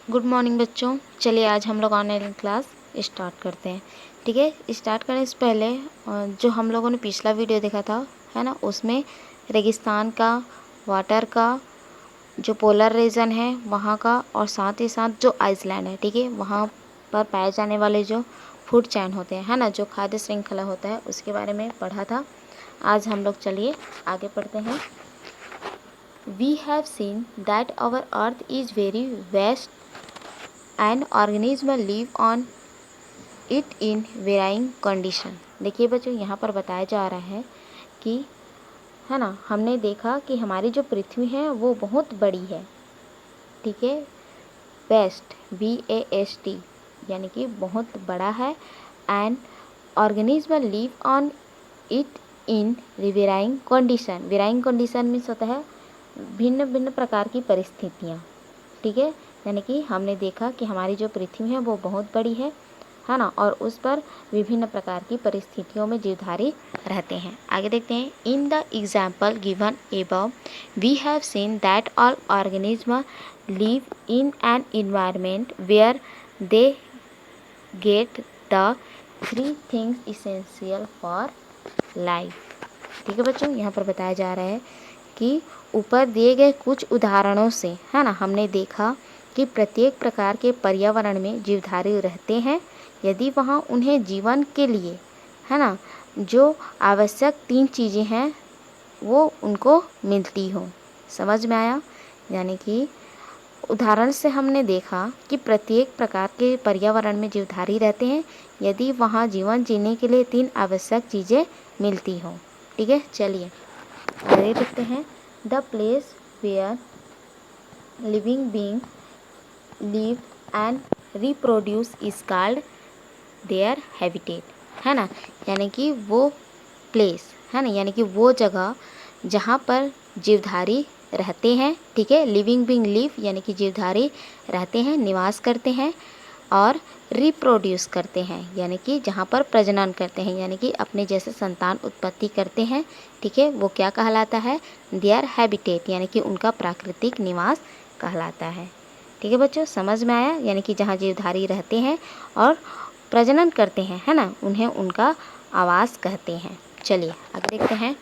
Good morning बच्चों। चलिए आज हम लोग ऑनलाइन क्लास स्टार्ट करते हैं। ठीक है, स्टार्ट करने से पहले जो हम लोगों ने पिछला वीडियो देखा था है ना, उसमें रेगिस्तान का, वाटर का, जो पोलर रीजन है वहाँ का, और साथ ही साथ जो आइसलैंड है, ठीक है, वहाँ पर पाए जाने वाले जो फूड चैन होते हैं है ना, जो खाद्य श्रृंखला होता है, उसके बारे में पढ़ा था। आज हम लोग चलिए आगे पढ़ते हैं। We have seen that our earth is very vast and organisms live on it in varying condition। देखिए बच्चों, यहाँ पर बताया जा रहा है कि है ना, हमने देखा कि हमारी जो पृथ्वी है वो बहुत बड़ी है। ठीक है, वेस्ट VAST यानी कि बहुत बड़ा है। And organism live on it in varying condition. Varying condition means होता है भिन्न भिन्न प्रकार की परिस्थितियाँ। ठीक है, यानी कि हमने देखा कि हमारी जो पृथ्वी है वो बहुत बड़ी है ना, और उस पर विभिन्न प्रकार की परिस्थितियों में जीवधारी रहते हैं। आगे देखते हैं। In the example given above we have seen that all organism live in an environment where they get the 3 things essential for life. ठीक है बच्चों, यहाँ पर बताया जा रहा है कि ऊपर दिए गए कुछ उदाहरणों से है ना, हमने देखा कि प्रत्येक प्रकार के पर्यावरण में जीवधारी रहते हैं यदि वहाँ उन्हें जीवन के लिए है ना जो आवश्यक 3 चीज़ें हैं वो उनको मिलती हो। समझ में आया? यानी कि उदाहरण से हमने देखा कि प्रत्येक प्रकार के पर्यावरण में जीवधारी रहते हैं यदि वहाँ जीवन जीने के लिए 3 आवश्यक चीज़ें मिलती हों। ठीक है, चलिए आगे देखते हैं। The place where living being live and reproduce is called their habitat. है ना, यानी कि वो प्लेस है ना, यानी कि वो जगह जहाँ पर जीवधारी रहते हैं। ठीक है, लिविंग बीइंग लिव यानी कि जीवधारी रहते हैं, निवास करते हैं, और रिप्रोड्यूस करते हैं यानी कि जहाँ पर प्रजनन करते हैं, यानी कि अपने जैसे संतान उत्पत्ति करते हैं। ठीक है, वो क्या कहलाता है? देयर हैबिटेट यानी कि उनका प्राकृतिक निवास कहलाता है। ठीक है बच्चों, समझ में आया? यानी कि जहाँ जीवधारी रहते हैं और प्रजनन करते हैं है ना, उन्हें उनका आवास कहते हैं। चलिए आगे देखते हैं।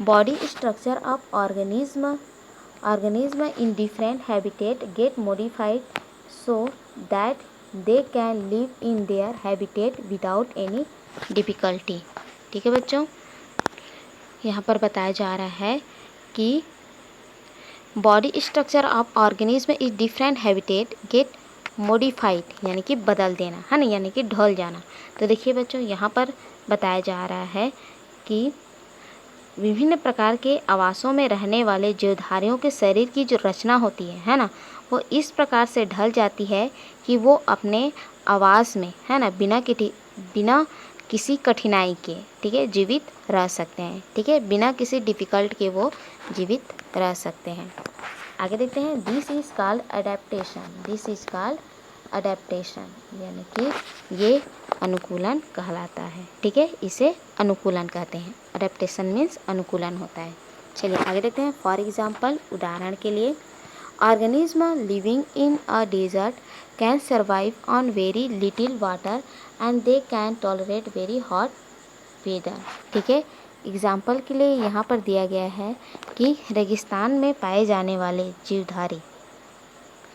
Body structure of organism in different habitat get modified so that they can live in their habitat without any difficulty। ठीक है बच्चों, यहाँ पर बताया जा रहा है कि body structure of organism is different habitat gate modified यानी कि बदल देना है ना, यानी कि ढल जाना। तो देखिए बच्चों, यहाँ पर बताया जा रहा है कि विभिन्न प्रकार के आवासों में रहने वाले जीवधारियों के शरीर की जो रचना होती है ना, वो इस प्रकार से ढल जाती है कि वो अपने आवास में है ना बिना किसी कठिनाई के, ठीक है, जीवित रह सकते हैं। ठीक है, बिना किसी डिफ़िकल्ट के वो जीवित रह सकते हैं। आगे देखते हैं। This is called adaptation. This is called adaptation यानी कि ये अनुकूलन कहलाता है। ठीक है, इसे अनुकूलन कहते हैं। अडेप्टेशन मीन्स अनुकूलन होता है। चलिए आगे देखते हैं। फॉर एग्जाम्पल, उदाहरण के लिए, organism living in a desert can survive on very little water and they can tolerate very hot weather. ठीक है, एग्जाम्पल के लिए यहाँ पर दिया गया है कि रेगिस्तान में पाए जाने वाले जीवधारी,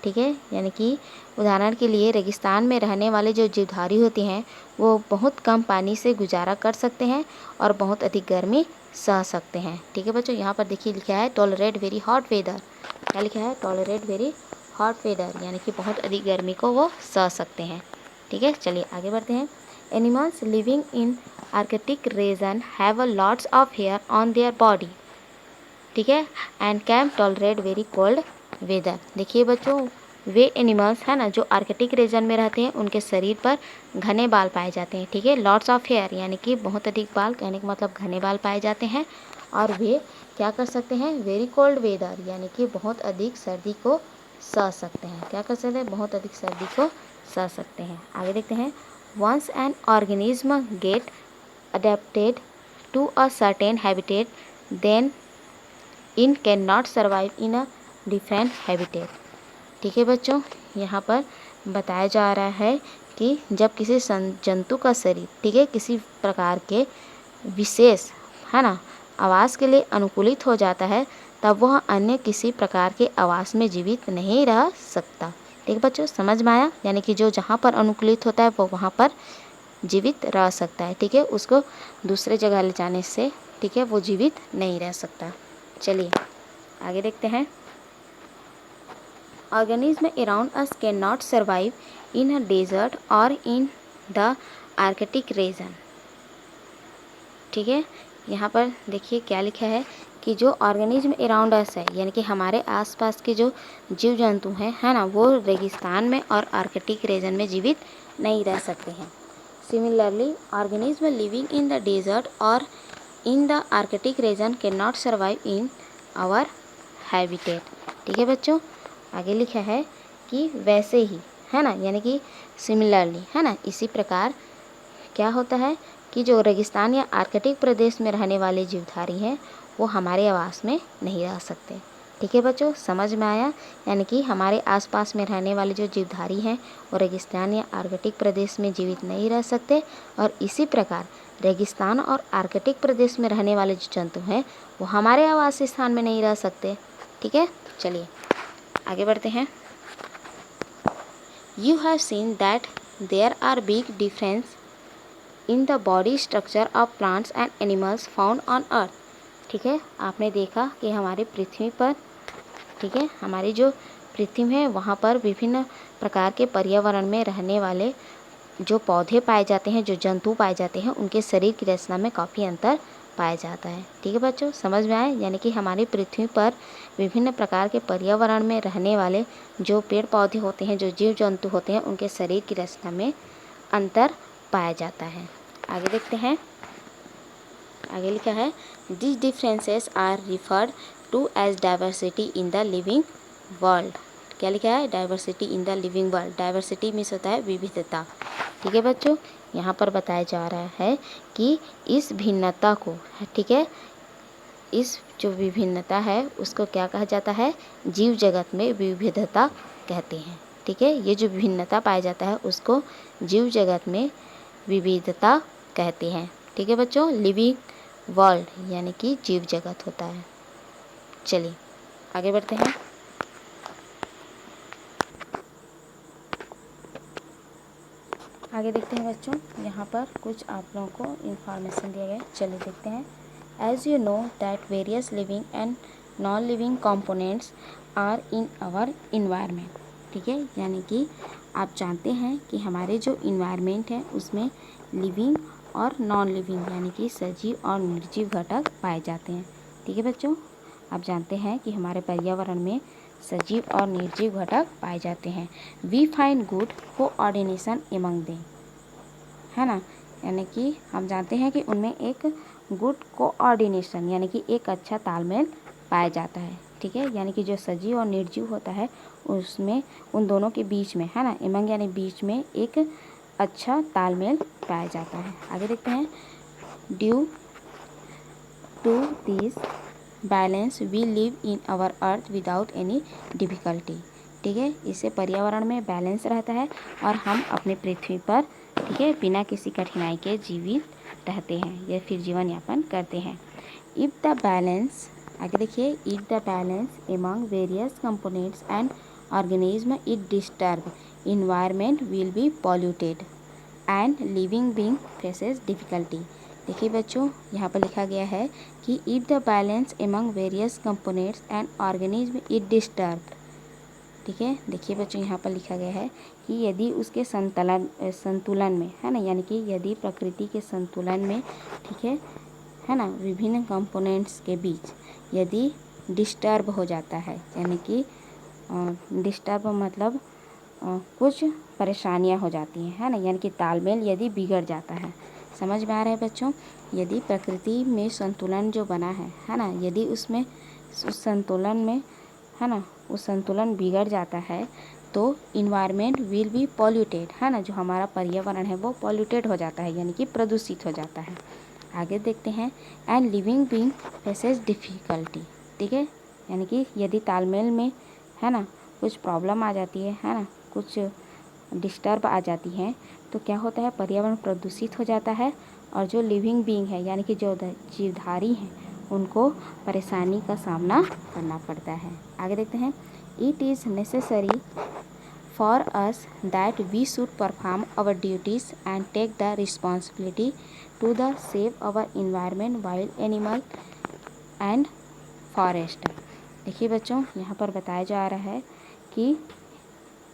ठीक है, यानी कि उदाहरण के लिए रेगिस्तान में रहने वाले जो जीवधारी होते हैं वो बहुत कम पानी से गुजारा कर सकते हैं और बहुत अधिक गर्मी सह सकते हैं। ठीक है बच्चों, यहाँ पर देखिए लिखा है टॉलरेट वेरी हॉट वेदर। क्या लिखा है? टॉलरेट वेरी हॉट वेदर यानी कि बहुत अधिक गर्मी को वो सह सकते हैं। ठीक है, चलिए आगे बढ़ते हैं। Animals living in Arctic region have a lots of hair on their body. ठीक है, and can tolerate very cold weather. देखिए बच्चों, वे एनिमल्स है ना जो आर्कटिक रीजन में रहते हैं उनके शरीर पर घने बाल पाए जाते हैं। ठीक है, लॉट्स ऑफ हेयर यानी कि बहुत अधिक बाल, कहने का मतलब घने बाल पाए जाते हैं, और वे क्या कर सकते हैं? वेरी कोल्ड वेदर यानी कि बहुत अधिक सर्दी को सह सकते हैं। क्या कर सकते हैं? बहुत अधिक सर्दी को सह सकते हैं। आगे देखते हैं। Once an organism get adapted to a certain habitat then in can not survive in a different habitat. ठीक है बच्चों, यहाँ पर बताया जा रहा है कि जब किसी जंतु का शरीर, ठीक है, किसी प्रकार के विशेष, है ना, आवास के लिए अनुकूलित हो जाता है, तब वह अन्य किसी प्रकार के आवास में जीवित नहीं रह सकता। ठीक है बच्चों, समझ में आया? यानी कि जो जहाँ पर अनुकूलित होता है वो वहाँ पर जीवित रह सकता है। ठीक है, उसको दूसरे जगह ले जाने से, ठीक है, वो जीवित नहीं रह सकता। चलिए आगे देखते हैं। Organism around us cannot survive in a desert or in the Arctic region। ठीक है, यहाँ पर देखिए क्या लिखा है कि जो ऑर्गेनिज्म अराउंड अस है, यानी कि हमारे आसपास के जो जीव जंतु हैं, है ना, वो रेगिस्तान में और आर्कटिक रीजन में जीवित नहीं रह सकते हैं। Similarly organism living in the desert और in the Arctic region can not survive in our habitat. ठीक है बच्चों, आगे लिखा है कि वैसे ही, है ना, यानी कि सिमिलरली, है ना, इसी प्रकार क्या होता है कि जो रेगिस्तान या आर्कटिक प्रदेश में रहने वाले जीवधारी हैं वो हमारे आवास में नहीं रह सकते। ठीक है बच्चों, समझ में आया? यानी कि हमारे आसपास में रहने वाले जो जीवधारी हैं वो रेगिस्तान या आर्कटिक प्रदेश में जीवित नहीं रह सकते, और इसी प्रकार रेगिस्तान और आर्कटिक प्रदेश में रहने वाले जो जंतु हैं वो हमारे आवास स्थान में नहीं रह सकते। ठीक है, चलिए आगे बढ़ते हैं। You have seen that there are big difference in the body structure of plants and animals found on earth। ठीक है, आपने देखा कि हमारी पृथ्वी पर, ठीक है, हमारी जो पृथ्वी है वहाँ पर विभिन्न प्रकार के पर्यावरण में रहने वाले जो पौधे पाए जाते हैं, जो जंतु पाए जाते हैं, उनके शरीर की रचना में काफ़ी अंतर पाया जाता है। ठीक है बच्चों, समझ में आए? यानी कि हमारी पृथ्वी पर विभिन्न प्रकार के पर्यावरण में रहने वाले जो पेड़ पौधे होते हैं, जो जीव जंतु होते हैं, उनके शरीर की रचना में अंतर पाया जाता है। आगे देखते हैं। आगे लिखा है this differences are referred to as diversity in the living world. क्या लिखा है? Diversity in the living world. Diversity means होता है विविधता। ठीक है बच्चों, यहाँ पर बताया जा रहा है कि इस भिन्नता को, ठीक है, इस जो विभिन्नता है उसको क्या कहा जाता है? जीव जगत में विविधता कहते हैं। ठीक है, ये जो भिन्नता पाया जाता है उसको जीव जगत में विविधता कहते हैं। ठीक है बच्चों, लिविंग वर्ल्ड यानी कि जीव जगत होता है। चलिए आगे बढ़ते हैं। आगे देखते हैं बच्चों, यहाँ पर कुछ आप लोगों को इन्फॉर्मेशन दिया गया है। चलिए देखते हैं। As you know that various living and non living components are in our environment. ठीक है, यानी कि आप जानते हैं कि हमारे जो इन्वायरमेंट है उसमें लिविंग और नॉन लिविंग यानी कि सजीव और निर्जीव घटक पाए जाते हैं। ठीक है बच्चों, आप जानते हैं कि हमारे पर्यावरण में सजीव और निर्जीव घटक पाए जाते हैं। We find good coordination among them, है ना, यानी कि हम जानते हैं कि उनमें एक गुड कोऑर्डिनेशन यानी कि एक अच्छा तालमेल पाया जाता है। ठीक है, यानी कि जो सजीव और निर्जीव होता है उसमें उन दोनों के बीच में, है ना, एमंग यानी बीच में एक अच्छा तालमेल पाया जाता है। आगे देखते हैं। Due to this balance we live in our earth without any difficulty. ठीक है, इससे पर्यावरण में बैलेंस रहता है और हम अपने पृथ्वी पर, ठीक है, बिना किसी कठिनाई के जीवित रहते हैं या फिर जीवन यापन करते हैं। इफ़ द बैलेंस, आगे देखिए, if the balance among various components and organism it disturb environment will be polluted and living being faces difficulty. देखिए बच्चों, यहाँ पर लिखा गया है कि if the balance among various components and organism it disturb. ठीक है, देखिए बच्चों, यहाँ पर लिखा गया है कि यदि उसके संतुलन में, है ना, यानी कि यदि प्रकृति के संतुलन में, ठीक है ना, विभिन्न कंपोनेंट्स के बीच यदि डिस्टर्ब हो जाता है, यानी कि डिस्टर्ब मतलब कुछ परेशानियाँ हो जाती हैं, है ना, यानी कि तालमेल यदि बिगड़ जाता है। समझ में आ रहा है बच्चों? यदि प्रकृति में संतुलन जो बना है ना, यदि उसमें उस संतुलन में, है ना, उस संतुलन बिगड़ जाता है तो इन्वायरमेंट विल बी पॉल्यूटेड, है ना, जो हमारा पर्यावरण है वो पॉल्यूटेड हो जाता है यानी कि प्रदूषित हो जाता है। आगे देखते हैं। And living being faces difficulty. ठीक है, यानी कि यदि तालमेल में, है ना, कुछ प्रॉब्लम आ जाती है ना, कुछ डिस्टर्ब आ जाती हैं, तो क्या होता है, पर्यावरण प्रदूषित हो जाता है और जो लिविंग बीइंग है यानी कि जो जीवधारी हैं उनको परेशानी का सामना करना पड़ता है। आगे देखते हैं। It is necessary for us that we should perform our duties and take the responsibility to the save our environment, wild animal and forest. देखिए बच्चों, यहाँ पर बताया जा रहा है कि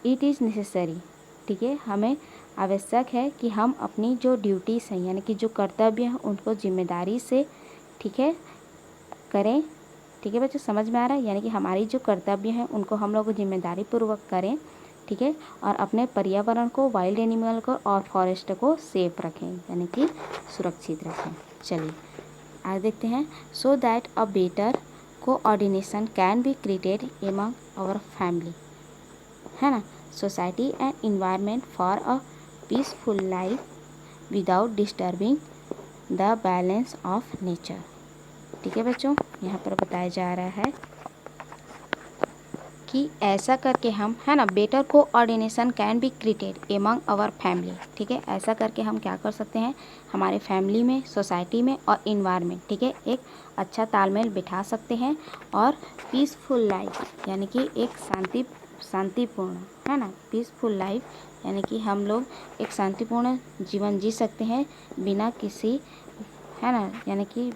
इट इज़ नेसेसरी, ठीक है, हमें आवश्यक है कि हम अपनी जो ड्यूटीज़ हैं यानी कि जो कर्तव्य हैं उनको जिम्मेदारी से, ठीक है, करें। ठीक है बच्चों, समझ में आ रहा है? यानी कि हमारी जो कर्तव्य हैं उनको हम लोग जिम्मेदारी पूर्वक करें, ठीक है, और अपने पर्यावरण को, वाइल्ड एनिमल को और फॉरेस्ट को सेफ रखें यानी कि सुरक्षित रखें। चलिए आगे देखते हैं। So that a better coordination can be created among our family, है ना, society and environment for a peaceful life without disturbing the balance of nature. ठीक है बच्चों, यहाँ पर बताया जा रहा है कि ऐसा करके हम, है ना, better coordination can be created among our family. ठीक है, ऐसा करके हम क्या कर सकते हैं, हमारे फैमिली में, सोसाइटी में और इन्वायरमेंट, ठीक है, एक अच्छा तालमेल बिठा सकते हैं और पीसफुल लाइफ यानी कि एक शांतिपूर्ण, है ना, पीसफुल लाइफ यानी कि हम लोग एक शांतिपूर्ण जीवन जी सकते हैं बिना किसी, है ना, यानी कि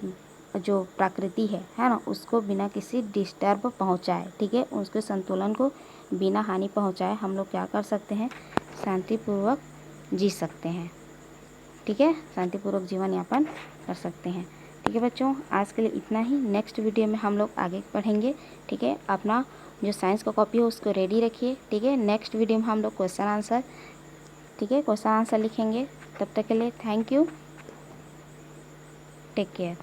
जो प्रकृति है ना, उसको बिना किसी डिस्टर्ब पहुंचाए, ठीक है, उसके संतुलन को बिना हानि पहुंचाए हम लोग क्या कर सकते हैं, शांतिपूर्वक जी सकते हैं। ठीक है, शांतिपूर्वक जीवन यापन कर सकते हैं। ठीक है बच्चों, आज के लिए इतना ही। नेक्स्ट वीडियो में हम लोग आगे पढ़ेंगे। ठीक है, अपना जो साइंस का कॉपी हो उसको रेडी रखिए। ठीक है, नेक्स्ट वीडियो में हम लोग क्वेश्चन आंसर, ठीक है, क्वेश्चन आंसर लिखेंगे। तब तक के लिए थैंक यू, टेक केयर।